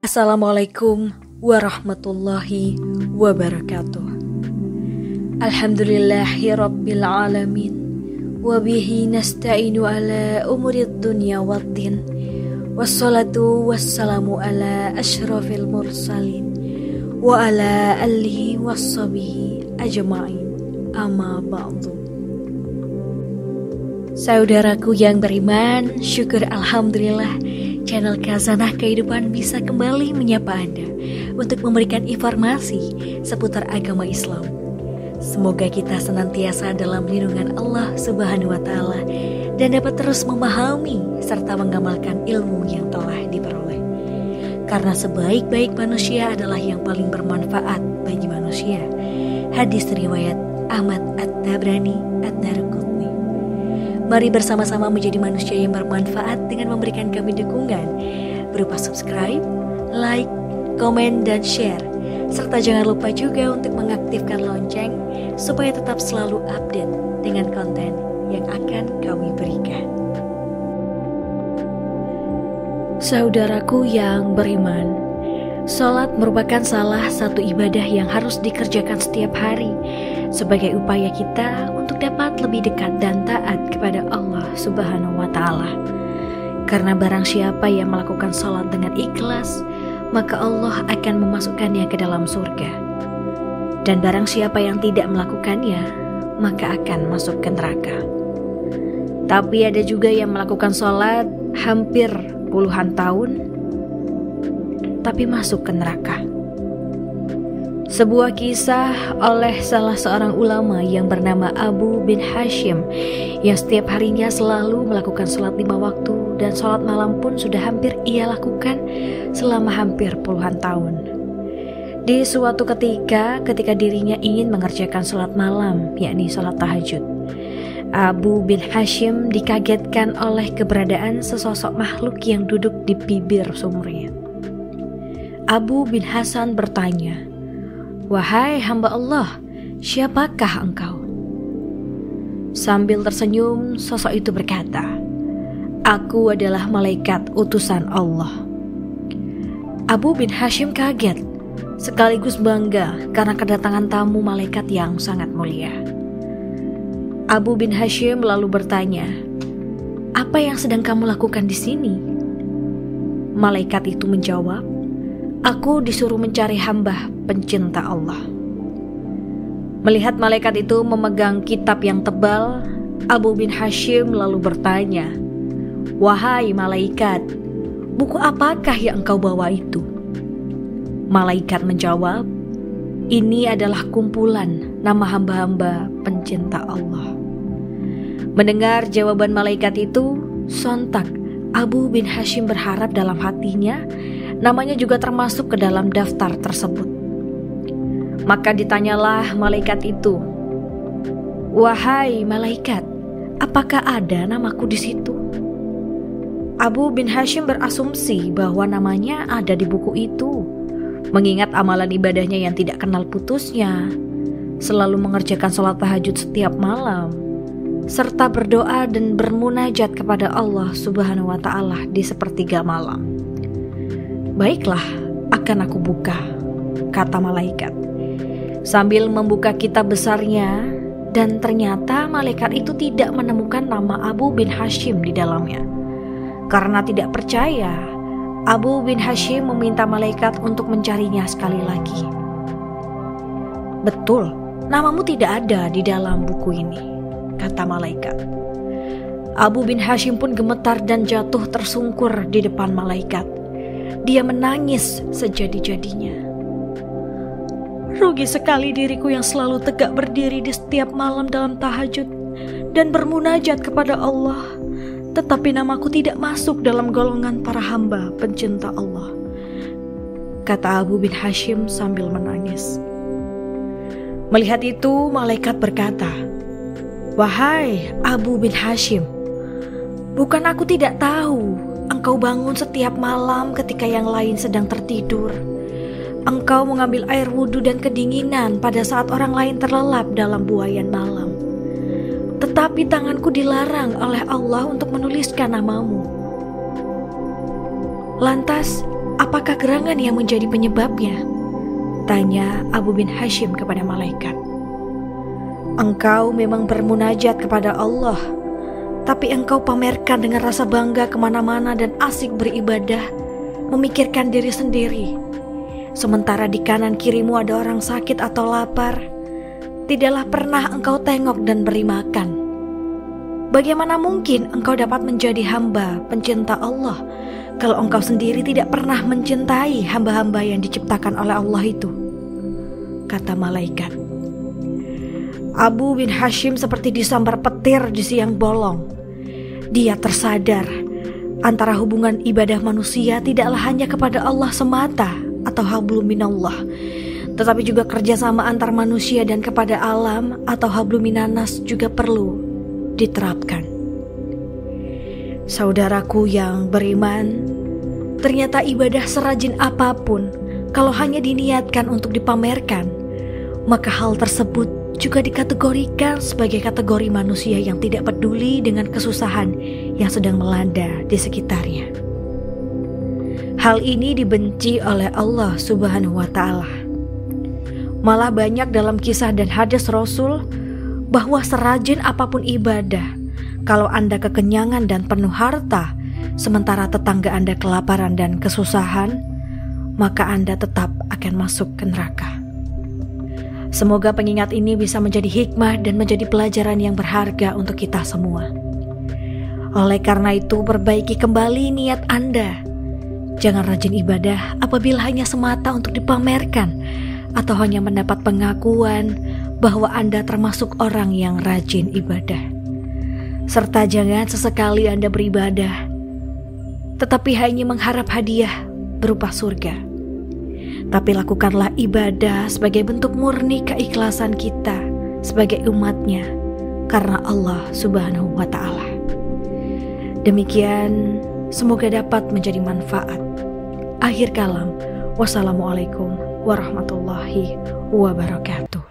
Assalamualaikum warahmatullahi wabarakatuh. Alhamdulillahi rabbil alamin. Wabihi nasta'inu ala umurid dunya waddin. Wassalatu wassalamu ala ashrafil mursalin. Wa ala alihi wassabihi ajma'in. Amma ba'du. Saudaraku yang beriman, syukur alhamdulillah channel Khazanah Kehidupan bisa kembali menyapa Anda untuk memberikan informasi seputar agama Islam. Semoga kita senantiasa dalam lindungan Allah Subhanahu wa Ta'ala dan dapat terus memahami serta mengamalkan ilmu yang telah diperoleh. Karena sebaik-baik manusia adalah yang paling bermanfaat bagi manusia. Hadis riwayat Ahmad At-Tabrani Ad-Darqutni. Mari bersama-sama menjadi manusia yang bermanfaat dengan memberikan kami dukungan berupa subscribe, like, komen, dan share. Serta jangan lupa juga untuk mengaktifkan lonceng supaya tetap selalu update dengan konten yang akan kami berikan. Saudaraku yang beriman, sholat merupakan salah satu ibadah yang harus dikerjakan setiap hari sebagai upaya kita untuk dapat lebih dekat dan taat kepada Allah Subhanahu wa Ta'ala. Karena barang siapa yang melakukan sholat dengan ikhlas, maka Allah akan memasukkannya ke dalam surga. Dan barang siapa yang tidak melakukannya, maka akan masuk ke neraka. Tapi ada juga yang melakukan sholat hampir puluhan tahun, tapi masuk ke neraka. Sebuah kisah oleh salah seorang ulama yang bernama Abu bin Hashim yang setiap harinya selalu melakukan sholat 5 waktu dan sholat malam pun sudah hampir ia lakukan selama hampir puluhan tahun. Di suatu ketika dirinya ingin mengerjakan sholat malam, yakni sholat tahajud, Abu bin Hashim dikagetkan oleh keberadaan sesosok makhluk yang duduk di bibir sumurnya. Abu bin Hasan bertanya, "Wahai hamba Allah, siapakah engkau?" Sambil tersenyum, sosok itu berkata, "Aku adalah malaikat utusan Allah." Abu bin Hashim kaget, sekaligus bangga karena kedatangan tamu malaikat yang sangat mulia. Abu bin Hashim lalu bertanya, "Apa yang sedang kamu lakukan di sini?" Malaikat itu menjawab, "Aku disuruh mencari hamba pencinta Allah." Melihat malaikat itu memegang kitab yang tebal, Abu bin Hashim lalu bertanya, "Wahai malaikat, buku apakah yang engkau bawa itu?" Malaikat menjawab, "Ini adalah kumpulan nama hamba-hamba pencinta Allah." Mendengar jawaban malaikat itu, sontak Abu bin Hashim berharap dalam hatinya namanya juga termasuk ke dalam daftar tersebut. Maka ditanyalah malaikat itu, "Wahai malaikat, apakah ada namaku di situ?" Abu bin Hashim berasumsi bahwa namanya ada di buku itu, mengingat amalan ibadahnya yang tidak kenal putusnya, selalu mengerjakan sholat tahajud setiap malam, serta berdoa dan bermunajat kepada Allah Subhanahu wa Ta'ala di sepertiga malam. "Baiklah, akan aku buka," kata malaikat sambil membuka kitab besarnya, dan ternyata malaikat itu tidak menemukan nama Abu bin Hashim di dalamnya. Karena tidak percaya, Abu bin Hashim meminta malaikat untuk mencarinya sekali lagi. "Betul, namamu tidak ada di dalam buku ini," kata malaikat. Abu bin Hashim pun gemetar dan jatuh tersungkur di depan malaikat. Dia menangis sejadi-jadinya. "Rugi sekali diriku yang selalu tegak berdiri di setiap malam dalam tahajud dan bermunajat kepada Allah, tetapi namaku tidak masuk dalam golongan para hamba pencinta Allah," kata Abu bin Hashim sambil menangis. Melihat itu, malaikat berkata, "Wahai Abu bin Hashim, bukan aku tidak tahu engkau bangun setiap malam ketika yang lain sedang tertidur. Engkau mengambil air wudhu dan kedinginan pada saat orang lain terlelap dalam buaian malam. Tetapi tanganku dilarang oleh Allah untuk menuliskan namamu. Lantas, apakah gerangan yang menjadi penyebabnya? Tanya Abu bin Hashim kepada malaikat. Engkau memang bermunajat kepada Allah, tapi engkau pamerkan dengan rasa bangga kemana-mana dan asik beribadah, memikirkan diri sendiri. Sementara di kanan kirimu ada orang sakit atau lapar, tidaklah pernah engkau tengok dan beri makan. Bagaimana mungkin engkau dapat menjadi hamba pencinta Allah kalau engkau sendiri tidak pernah mencintai hamba-hamba yang diciptakan oleh Allah itu? Kata malaikat. Abu bin Hashim seperti disambar petir di siang bolong. Dia tersadar antara hubungan ibadah manusia tidaklah hanya kepada Allah semata atau hablum minallah, tetapi juga kerjasama antar manusia dan kepada alam atau hablum minanas juga perlu diterapkan. Saudaraku yang beriman, ternyata ibadah serajin apapun, kalau hanya diniatkan untuk dipamerkan, maka hal tersebut juga dikategorikan sebagai kategori manusia yang tidak peduli dengan kesusahan yang sedang melanda di sekitarnya. Hal ini dibenci oleh Allah Subhanahu wa Ta'ala. Malah banyak dalam kisah dan hadis Rasul bahwa serajin apapun ibadah, kalau Anda kekenyangan dan penuh harta, sementara tetangga Anda kelaparan dan kesusahan, maka Anda tetap akan masuk ke neraka. Semoga pengingat ini bisa menjadi hikmah dan menjadi pelajaran yang berharga untuk kita semua. Oleh karena itu, perbaiki kembali niat Anda. Jangan rajin ibadah apabila hanya semata untuk dipamerkan atau hanya mendapat pengakuan bahwa Anda termasuk orang yang rajin ibadah. Serta jangan sesekali Anda beribadah tetapi hanya mengharap hadiah berupa surga. Tapi lakukanlah ibadah sebagai bentuk murni keikhlasan kita sebagai umatnya karena Allah Subhanahu wa Ta'ala. Demikian, semoga dapat menjadi manfaat. Akhir kalam, wassalamualaikum warahmatullahi wabarakatuh.